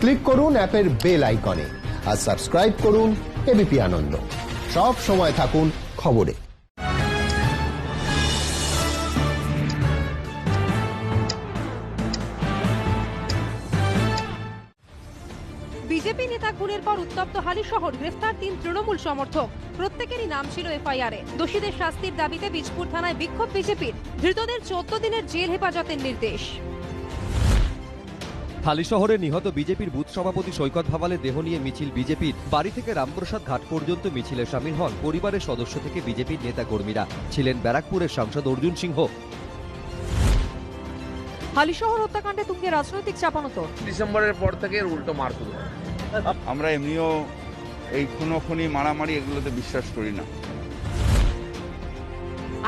Click করুন অ্যাপের bell আইকনে আর সাবস্ক্রাইব করুন এবিপি আনন্দ। সব সময় থাকুন খবরে। বিজেপি নেতা খুনের পর উত্তপ্ত হালিশহর, গ্রেফতার 3 তৃণমূল সমর্থক। প্রত্যেকেরই নাম ছিল এফআইআরে। দোষীদের শাস্তির দাবিতে বীজপুর থানায় বিক্ষোভ বিজেপির। ধৃতদের 14 দিনের জেল হেফাজতের নির্দেশ। হালিশহরে নিহত বিজেপির বুথ সভাপতি সৈকত ভাওয়ালের দেহ নিয়ে মিছিল বিজেপির। বাড়ি থেকে রামপ্রসাদ ঘাট পর্যন্ত মিছিলে সামিল হন পরিবারের সদস্য থেকে বিজেপির নেতা কর্মীরা। ছিলেন ব্যারাকপুরের সাংসদ অর্জুন সিংহ। হালিশহর হত্যাকাণ্ডে তুঙ্গে রাজনৈতিক চাপানোতর। ডিসেম্বরের পর থেকে উল্টো মার শুরু হয়। আমরা এমনিও এই খুনোখুনি মারামারি এগুলোতে বিশ্বাস করি না।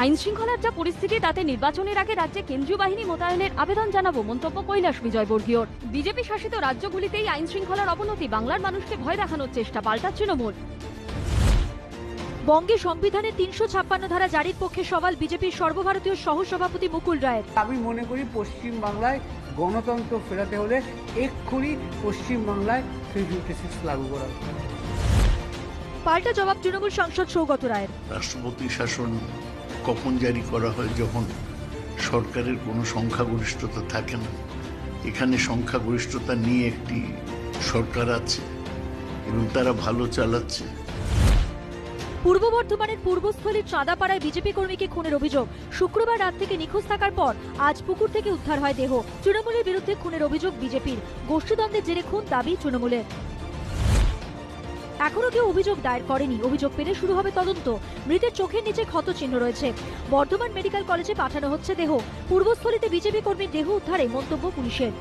আইন শৃঙ্খলার যা পরিস্থিতি, তাতে নির্বাচনের আগে রাজ্যে কেন্দ্রীয় বাহিনী মোতায়েনের আবেদন জানাবো, মন্তব্য কৈলাস বিজয়বর্গীয়র। বিজেপি শাসিত রাজ্যগুলিতেই আইন শৃঙ্খলার অবনতি, বাংলার মানুষকে ভয় দেখানোর চেষ্টা, পাল্টা তৃণমূল। বঙ্গে সংবিধানের 356 ধারা জারির পক্ষে সওয়াল বিজেপির সর্বভারতীয় সহসভাপতি মুকুল রায়ের। আমি মনে করি পশ্চিম বাংলায় গণতন্ত্র ফেরাতে হলে এক্ষুনি পশ্চিম বাংলায় 356 লাগু করা। পাল্টা জবাব তৃণমূল সাংসদ সৌগত রায়ের। রাষ্ট্রপতি শাসন কখন জারি করা হয়? যখন সরকারের কোনো সংখ্যাগরিষ্ঠতা থাকে না। এখানে সংখ্যাগরিষ্ঠতা নিয়ে একটি সরকার আছে এবং তারা ভালো চালাচ্ছে। পূর্ব বর্ধমানের পূর্বস্থলীর চাঁদাপাড়ায় বিজেপি কর্মীকে খুনের অভিযোগ। শুক্রবার রাত থেকে নিখোঁজ থাকার পর আজ পুকুর থেকে উদ্ধার হয় দেহ। তৃণমূলের বিরুদ্ধে খুনের অভিযোগ বিজেপির। গোষ্ঠীদ্বন্দ্বের জেরে খুন, দাবি তৃণমূলের। এখনো কেউ অভিযোগ দায়ের করেনি। অভিযোগ পেলে শুরু হবে তদন্ত। মৃতের চোখের নিচে ক্ষত চিহ্ন রয়েছে। বর্ধমান মেডিকেল কলেজে পাঠানো হচ্ছে দেহ। পূর্বস্থলীতে বিজেপি কর্মীর দেহ উদ্ধারে মন্তব্য পুলিশের।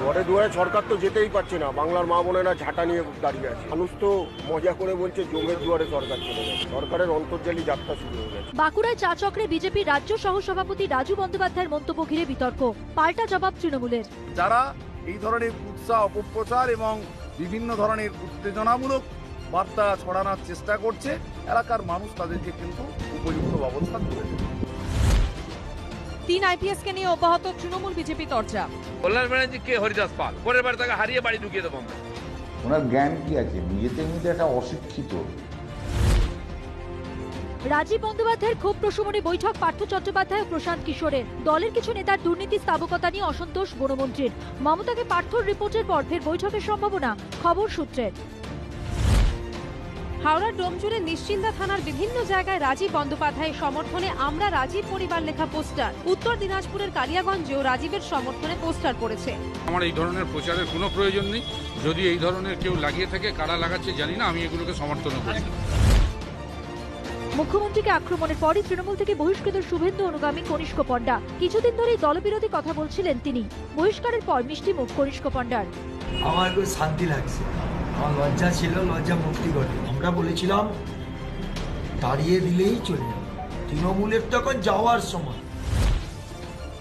ঘরে দুয়ারে সরকার তো যেতেই পারছে না। বাংলার মা বোনেরা ঝাঁটা নিয়ে দাঁড়িয়ে আছে। মানুষ তো মজা করে বলছে জমের দুয়ারে সরকার চলে গেছে। সরকারের অন্তর্জালী যাত্রা শুরু হয়ে গেছে। বাঁকুড়ায় চা চক্রে বিজেপির রাজ্য সহসভাপতি রাজু বন্দ্যোপাধ্যায়ের মন্তব্য ঘিরে বিতর্ক। পাল্টা জবাব তৃণমূলের। যারা এই ধরনের উৎসাহ, অপপ্রচার এবং বিভিন্ন ধরনের উত্তেজনামূলক বার্তা ছড়ানোর চেষ্টা করছে, এলাকার মানুষ তাদেরকে কিন্তু উপযুক্ত ব্যবস্থা করে দেবে। 3 আইপিএস কে নিয়ে অব্যাহত তৃণমূল বিজেপি চর্চা। কল্যাণ ব্যানার্জি কে হরিদাস পাল, পরের বার তাকে হারিয়ে বাড়ি ঢুকিয়ে দেবো আমরা। ওনার জ্ঞান কি আছে? নিজেদের মধ্যে একটা অশিক্ষিত। রাজীব বন্দ্যোপাধ্যায়ের ক্ষোভ প্রশমনী বৈঠক পার্থ চট্টোপাধ্যায় ও প্রশান্ত কিশোরের। দলের কিছু নেতার দুর্নীতি স্থাবকতা নিয়ে অসন্তোষ বনমন্ত্রীর। মমতাকে পার্থর রিপোর্টের পর ফের বৈঠকের সম্ভাবনা, খবর সূত্রের। হাওড়ার ডোমজুড়ে নিশ্চিন্দা থানার বিভিন্ন জায়গায় রাজীব বন্দ্যোপাধ্যায়ের সমর্থনে আমরা রাজীব পরিবার লেখা পোস্টার। উত্তর দিনাজপুরের কালিয়াগঞ্জেও রাজীবের সমর্থনে পোস্টার পড়েছে। আমার এই ধরনের প্রচারের কোনো প্রয়োজন নেই। যদি এই ধরনের কেউ লাগিয়ে থাকে, কারা লাগাচ্ছে জানি না, আমি এগুলোকে সমর্থন করি। মুখ্যমন্ত্রীকে আক্রমণের পরই তৃণমূল থেকে বহিষ্কৃত শুভেন্দু অনুগামী কনিষ্ক পণ্ডা। কিছুদিন ধরেই দলবিরোধী কথা বলছিলেন তিনি। বহিষ্কারের পর মিষ্টি মুখ কনিষ্ক পণ্ডার। আমার খুব শান্তি লাগছে। আমার লজ্জা ছিল, লজ্জা মুক্তি করে। আমরা বলেছিলাম দাঁড়িয়ে দিলেই চলবে, তৃণমূলের তখন যাওয়ার সময়।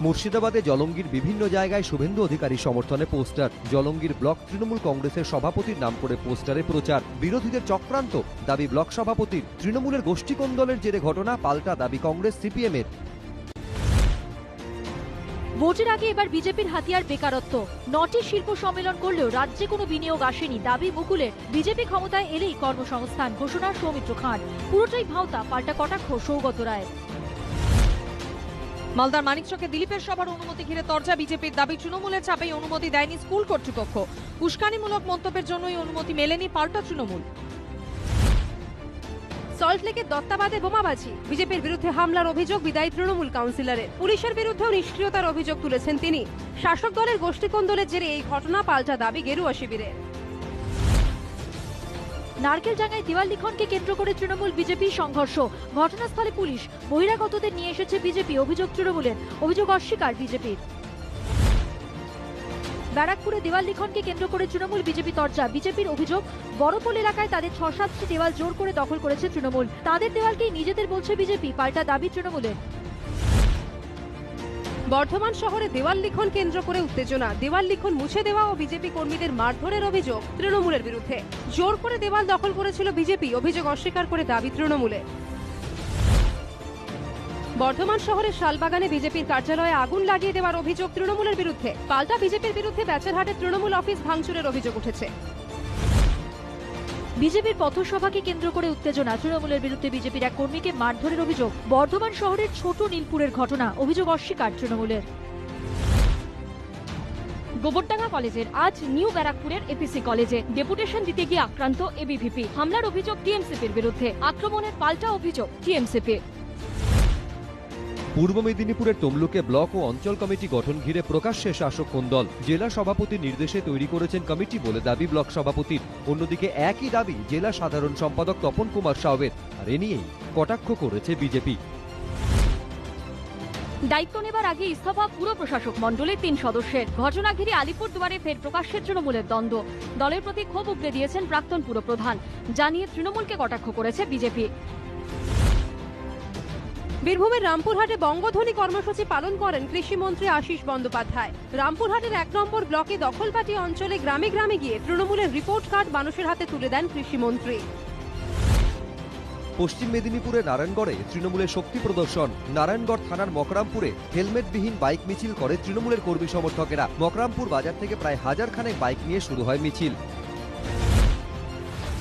মুর্শিদাবাদে জলঙ্গির বিভিন্ন জায়গায় শুভেন্দু অধিকারী সমর্থনে পোস্টার। জলঙ্গির ব্লক তৃণমূল কংগ্রেসের সভাপতির নাম করে পোস্টারে প্রচার। বিরোধীদের চক্রান্ত, দাবি ব্লক সভাপতির। তৃণমূলের গোষ্ঠী কোন্দলের জেরে ঘটনা, পাল্টা দাবি কংগ্রেস সিপিএম এর। ভোটের আগে এবার বিজেপির হাতিয়ার বেকারত্ব। 9টি শিল্প সম্মেলন করলেও রাজ্যে কোনো বিনিয়োগ আসেনি, দাবি মুকুলের। বিজেপি ক্ষমতায় এলেই কর্মসংস্থান, ঘোষণা সৌমিত্র খান। পুরোটাই ভাওতা, পাল্টা কটাক্ষ সৌগত রায়। মালদার মানিকচকে দিলীপের সভার অনুমতি ঘিরে তরজা বিজেপির। দাবি তৃণমূলের চাপেই অনুমতি দেয়নি স্কুল কর্তৃপক্ষ। উস্কানিমূলক মন্তব্যের জন্যই অনুমতি মেলেনি, পাল্টা তৃণমূল। সল্টলেকের দত্তাবাদে বোমাবাজি, বিজেপির বিরুদ্ধে হামলার অভিযোগ বিদায়ী তৃণমূল কাউন্সিলরের। পুলিশের বিরুদ্ধেও নিষ্ক্রিয়তার অভিযোগ তুলেছেন তিনি। শাসক দলের গোষ্ঠীকোন্দলের জেরে এই ঘটনা, পাল্টা দাবি গেরুয়া শিবিরের। নারকেলডাঙ্গায় দেওয়াল লিখনকে কেন্দ্র করে তৃণমূল বিজেপি সংঘর্ষ। ঘটনাস্থলে পুলিশ। বহিরাগতদের নিয়ে এসেছে বিজেপি, অভিযোগ তৃণমূলের। অভিযোগ অস্বীকার বিজেপির। ব্যারাকপুরে দেওয়াল লিখনকে কেন্দ্র করে তৃণমূল বিজেপি চর্চা। বিজেপির অভিযোগ, বড়পোল এলাকায় তাদের 6-7টি দেওয়াল জোর করে দখল করেছে তৃণমূল। তাদের দেওয়ালকেই নিজেদের বলছে বিজেপি, পাল্টা দাবি তৃণমূলের। বর্ধমান শহরে দেওয়াল লিখন কেন্দ্র করে উত্তেজনা। দেওয়াল লিখন মুছে দেওয়া ও বিজেপি কর্মীদের মারধরের অভিযোগ তৃণমূলের বিরুদ্ধে। জোর করে দেওয়াল দখল করেছিল বিজেপি, অভিযোগ অস্বীকার করে দাবি তৃণমূলের। বর্ধমান শহরের শালবাগানে বিজেপির কার্যালয়ে আগুন লাগিয়ে দেওয়ার অভিযোগ তৃণমূলের বিরুদ্ধে। পাল্টা বিজেপির বিরুদ্ধে ব্যাচেরহাটের তৃণমূল অফিস ভাঙচুরের অভিযোগ উঠেছে। বিজেপির পথসভাকে কেন্দ্র করে উত্তেজনা, তৃণমূলের বিরুদ্ধে বিজেপির এক কর্মীকে মারধরের অভিযোগ। বর্ধমান শহরের ছোট নীলপুরের ঘটনা, অভিযোগ অস্বীকার তৃণমূলের। গোবরডাঙ্গা কলেজের আজ নিউ ব্যারাকপুরের এপিসি কলেজে ডেপুটেশন দিতে গিয়ে আক্রান্ত এবিভিপি। হামলার অভিযোগ টিএমসিপির বিরুদ্ধে, আক্রমণের পাল্টা অভিযোগ টিএমসিপি। পূর্ব মেদিনীপুরের তমলুকে ব্লক ও অঞ্চল কমিটি গঠন ঘিরে প্রকাশ্যে শাসক কোন দল। জেলা সভাপতির নির্দেশে তৈরি করেছেন কমিটি বলে দাবি ব্লক সভাপতির। অন্যদিকে একই দাবি জেলা সাধারণ সম্পাদক তপন কুমার সাউয়ের। আর এ নিয়েই কটাক্ষ করেছে বিজেপি। দায়িত্ব নেবার আগে ইস্তফা পুরো প্রশাসক মণ্ডলীর 3 সদস্যের। ঘটনা ঘিরে আলিপুরদুয়ারে ফের প্রকাশ্যে তৃণমূলের দ্বন্দ্ব। দলের প্রতি ক্ষোভ উগরে দিয়েছেন প্রাক্তন পুরপ্রধান, জানিয়ে তৃণমূলকে কটাক্ষ করেছে বিজেপি। বীরভূমের রামপুরহাটে বঙ্গধ্বনি কর্মসূচি পালন করেন কৃষিমন্ত্রী আশিস বন্দ্যোপাধ্যায়। রামপুরহাটের 1 নম্বর ব্লকে দখলপাটি অঞ্চলে গ্রামে গ্রামে গিয়ে তৃণমূলের রিপোর্ট কার্ড মানুষের হাতে তুলে দেন কৃষিমন্ত্রী। পশ্চিম মেদিনীপুরের নারায়ণগড়ে তৃণমূলের শক্তি প্রদর্শন। নারায়ণগড় থানার মকরামপুরে হেলমেটবিহীন বাইক মিছিল করে তৃণমূলের কর্মী সমর্থকেরা। মকরামপুর বাজার থেকে প্রায় 1000 খানেক বাইক নিয়ে শুরু হয় মিছিল।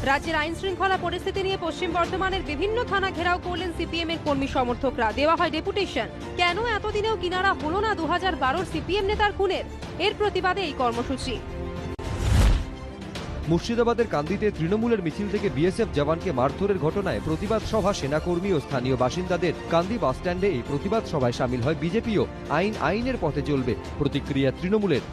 রাজ্যের আইন শৃঙ্খলা পরিস্থিতি নিয়ে পশ্চিম বর্ধমানের বিভিন্ন থানা ঘেরাও করলেন সিপিএম এর কর্মী সমর্থকরা। দেওয়া হয় ডেপুটেশন। কেন এতদিনেও কিনারা হলো না 2012 সিপিএম নেতার খুনের? এর প্রতিবাদে এই কর্মসূচি। মুর্শিদাবাদের কান্দিতে তৃণমূলের মিছিল থেকে বিএসএফ জওয়ানকে মারধরের ঘটনায় প্রতিবাদ সভা সেনাকর্মী ও স্থানীয় বাসিন্দাদের। কান্দি বাসস্ট্যান্ডে এই প্রতিবাদ সভায় সামিল হয় বিজেপিও। আইনের পথে চলবে, প্রতিক্রিয়া তৃণমূলের।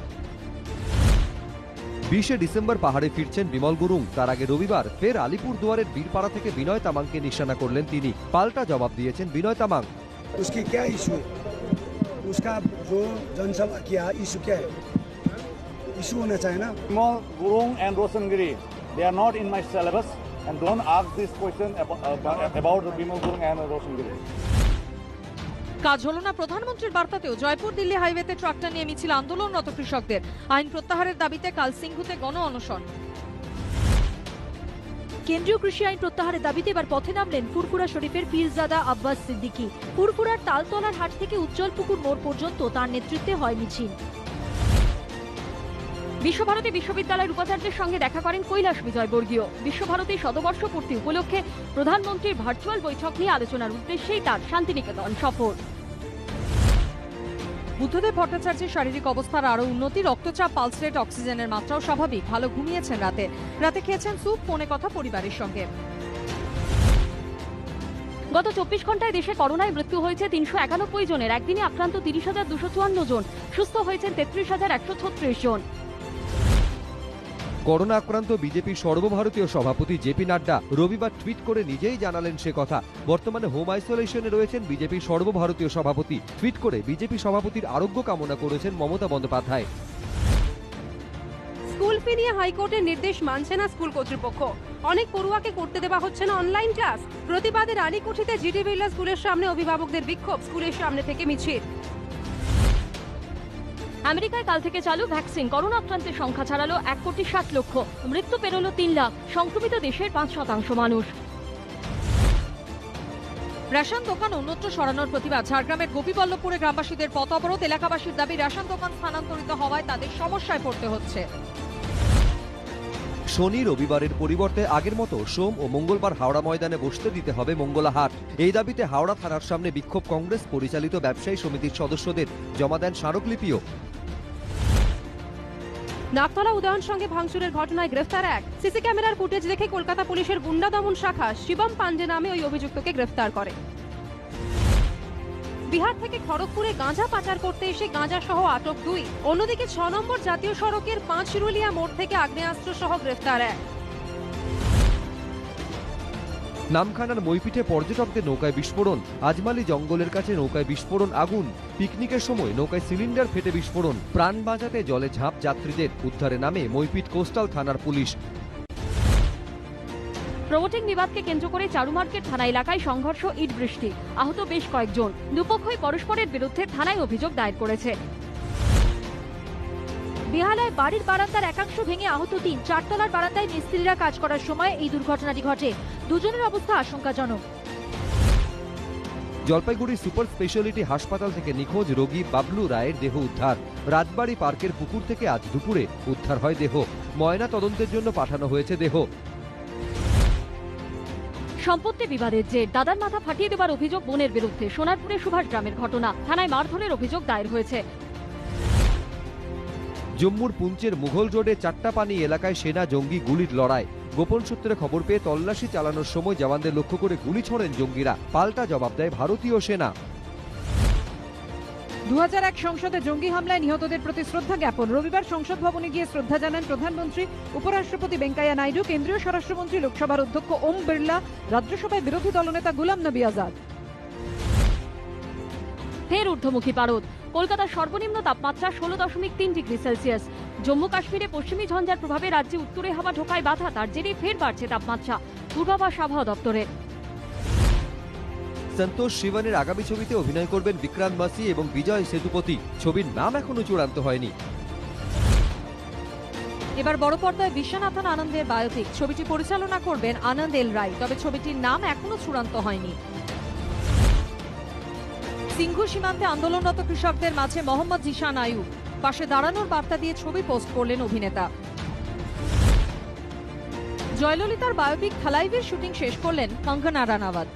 20 ডিসেম্বর পাহাড়ে ফিরছেন বিমল গুরুং। তার আগে রবিবার ফের আলিপুরদুয়ারের বীরপাড়া থেকে বিনয় তামাংকে নিশানা করলেন তিনি। পাল্টা জবাব দিয়েছেন বিনয় তামাং। उसकी क्या इशू है, उसका जो जनसभा किया इशू क्या है, इशू होना चाहिए ना। Bimal Gurung and Rosengiri, they are not in my syllabus, and don't ask this question about Bimal Gurung and Rosengiri. কাজ হলো না প্রধানমন্ত্রীর বার্তাতেও জয়পুর দিল্লি হাইওয়েতে ট্রাক্টর নিয়ে মিছিল, আন্দোলনরত কৃষকদের। আইন প্রত্যাহারের দাবিতে কাল সিংহুতে গণ অনশন। কেন্দ্রীয় কৃষি আইন প্রত্যাহারের দাবিতে এবার পথে নামলেন ফুরফুরা শরীফের পীরজাদা আব্বাস সিদ্দিকী। ফুরফুরার তালতলার হাট থেকে উজ্জ্বলপুকুর মোড় পর্যন্ত তার নেতৃত্বে হয় মিছিল। বিশ্বভারতী বিশ্ববিদ্যালয়ের উপাচার্যের সঙ্গে দেখা করেন কৈলাস বিজয়বর্গীয়। বিশ্বভারতী শতবর্ষ পূর্তি উপলক্ষে প্রধানমন্ত্রীর ভার্চুয়াল বৈঠক নিয়ে আলোচনার উদ্দেশ্যেই তার শান্তিনিকেতন সফর। বুদ্ধদেব ভট্টাচার্যের শারীরিক অবস্থার আরও উন্নতি, রক্তচাপ, পালস রেট, অক্সিজেনের মাত্রাও স্বাভাবিক। ভালো ঘুমিয়েছেন রাতে খেয়েছেন স্যুপ, ফোনে কথা পরিবারের সঙ্গে। গত 24 ঘন্টায় দেশে করোনায় মৃত্যু হয়েছে 391 জনের। একদিনে আক্রান্ত 30,254 জন, সুস্থ হয়েছেন 33,136 জন। করোনা আক্রান্ত বিজেপির সর্বভারতীয় সভাপতি জেপি নাড্ডা রবিবার টুইট করে নিজেই জানালেন সে কথা। বর্তমানে হোম আইসোলেশনে রয়েছেন বিজেপির সর্বভারতীয় সভাপতি। টুইট করে বিজেপি সভাপতির আরোগ্য কামনা করেছেন মমতা বন্দ্যোপাধ্যায়। স্কুল ফি নিয়ে হাইকোর্টের নির্দেশ মানছে না স্কুল কর্তৃপক্ষ। অনেক পড়ুয়াকে করতে দেওয়া হচ্ছে না অনলাইন ক্লাস। প্রতিবাদে রানীকুঠিতে জিটি বিড়লা স্কুলের সামনে অভিভাবকদের বিক্ষোভ, স্কুলের সামনে থেকে মিছিল। আমেরিকায় কাল থেকে চালু ভ্যাকসিন। করোনা আক্রান্তের সংখ্যা ছাড়ালো 1,60,00,000, মৃত্যু পেরোলো 3 লাখ। সংক্রমিত দেশের 5% মানুষ। রেশন দোকান অন্যত্র সরানোর প্রতিবাদ। ঝাড়গ্রামের গোপীবল্লভপুরে গ্রামবাসীদের পথ অবরোধ। এলাকাবাসীর দাবি রেশন দোকান স্থানান্তরিত হওয়ায় তাদের সমস্যায় পড়তে হচ্ছে। শনি রবিবারের পরিবর্তে আগের মতো সোম ও মঙ্গলবার হাওড়া ময়দানে বসতে দিতে হবে মঙ্গলা হাট। এই দাবিতে হাওড়া থানার সামনে বিক্ষোভ কংগ্রেস পরিচালিত ব্যবসায়ী সমিতির সদস্যদের। জমা দেন স্মারকলিপিও। নাকতলা উদয়ন সঙ্গে ভাঙচুরের ঘটনায় গ্রেফতার এক। সিসি ক্যামেরার ফুটেজ দেখে কলকাতা পুলিশের গুন্ডা দমন শাখা শিবম পান্ডে নামে ওই অভিযুক্তকে গ্রেফতার করে। বিহার থেকে খড়গপুরে গাঁজা পাচার করতে এসে গাঁজা সহ আটক 2। অন্যদিকে 6 নম্বর জাতীয় সড়কের 5 শিরুলিয়া মোড় থেকে আগ্নেয়াস্ত্র সহ গ্রেফতার এক। নামখানার মইপিঠে পর্যটকদের নৌকায় বিস্ফোরণ। আজমালি জঙ্গলের কাছে নৌকায় বিস্ফোরণ, আগুন। পিকনিকের সময় নৌকায় সিলিন্ডার ফেটে বিস্ফোরণ। প্রাণ বাঁচাতে জলে ঝাঁপ যাত্রীদের। উদ্ধারে নামে মইপিঠ কোস্টাল থানার পুলিশ। প্রমোটিং বিবাদকে কেন্দ্র করে চারুমার্কেট থানা এলাকায় সংঘর্ষ, ইট বৃষ্টি, আহত বেশ কয়েকজন। দুপক্ষই পরস্পরের বিরুদ্ধে থানায় অভিযোগ দায়ের করেছে। বেহালায় বাড়ির বারান্দার একাংশ ভেঙে আহত 3। 4 তলার বারান্দায় মিস্ত্রিরা কাজ করার সময় এই দুর্ঘটনাটি ঘটে। দুজনের অবস্থা আশঙ্কাজনক। জলপাইগুড়ি সুপার স্পেশালিটি হাসপাতাল থেকে নিখোঁজ রোগী বাবলু রায়ের দেহ উদ্ধার। রাজবাড়ি পার্কের পুকুর থেকে আজ দুপুরে উদ্ধার হয় দেহ। ময়না তদন্তের জন্য পাঠানো হয়েছে দেহ। সম্পত্তি বিবাদের জের দাদার মাথা ফাটিয়ে দেবার অভিযোগ বোনের বিরুদ্ধে। সোনারপুরে সুভাষ গ্রামের ঘটনা, থানায় মারধরের অভিযোগ দায়ের হয়েছে। জম্মুর পুঞ্চের মুঘল রোডে চাট্টাপানি এলাকায় সেনা জঙ্গি গুলির লড়াই। গোপন সূত্রে খবর পেয়ে তল্লাশি চালানোর সময় জওয়ানদের লক্ষ্য করে গুলি ছোড়েন জঙ্গিরা। পাল্টা জবাব দেয় ভারতীয় সেনা। 2001 সংসদে জঙ্গি হামলায় নিহতদের প্রতি শ্রদ্ধা জ্ঞাপন। রবিবার সংসদ ভবনে গিয়ে শ্রদ্ধা জানান প্রধানমন্ত্রী, উপরাষ্ট্রপতি ভেঙ্কাইয়া নাইডু, কেন্দ্রীয় স্বরাষ্ট্রমন্ত্রী, লোকসভার অধ্যক্ষ ওম বিড়লা, রাজ্যসভায় বিরোধী দলনেতা গুলাম নবী আজাদ। ফের ঊর্ধ্বমুখী পারদ। কলকাতার সর্বনিম্ন তাপমাত্রা 16.3 ডিগ্রি সেলসিয়াস। জম্মু কাশ্মীরে পশ্চিমী ঝঞ্ঝার প্রভাবে রাজ্যে উত্তরে হাওয়া ঢোকায় বাধা, তার জেরে ফের বাড়ছে তাপমাত্রা। পূর্বাভাস আবহাওয়া দপ্তরের। সন্তোষ শিবনের আগামী ছবিতে অভিনয় করবেন বিক্রান্ত মাসি এবং বিজয় সেতুপতি। ছবির নাম এখনো চূড়ান্ত হয়নি। এবার বড় পর্দায় বিশ্বনাথন আনন্দের বায়োপিক। ছবিটি পরিচালনা করবেন আনন্দ এল রায়, তবে ছবিটির নাম এখনো চূড়ান্ত হয়নি। সিংঘু সীমান্তে আন্দোলনরত কৃষকদের মাঝে মোহাম্মদ জিশান আয়ুব, পাশে দাঁড়ানোর বার্তা দিয়ে ছবি পোস্ট করলেন অভিনেতা। জয়ললিতার বায়োপিক থালাইভের শুটিং শেষ করলেন কঙ্গনা রানাওয়াত।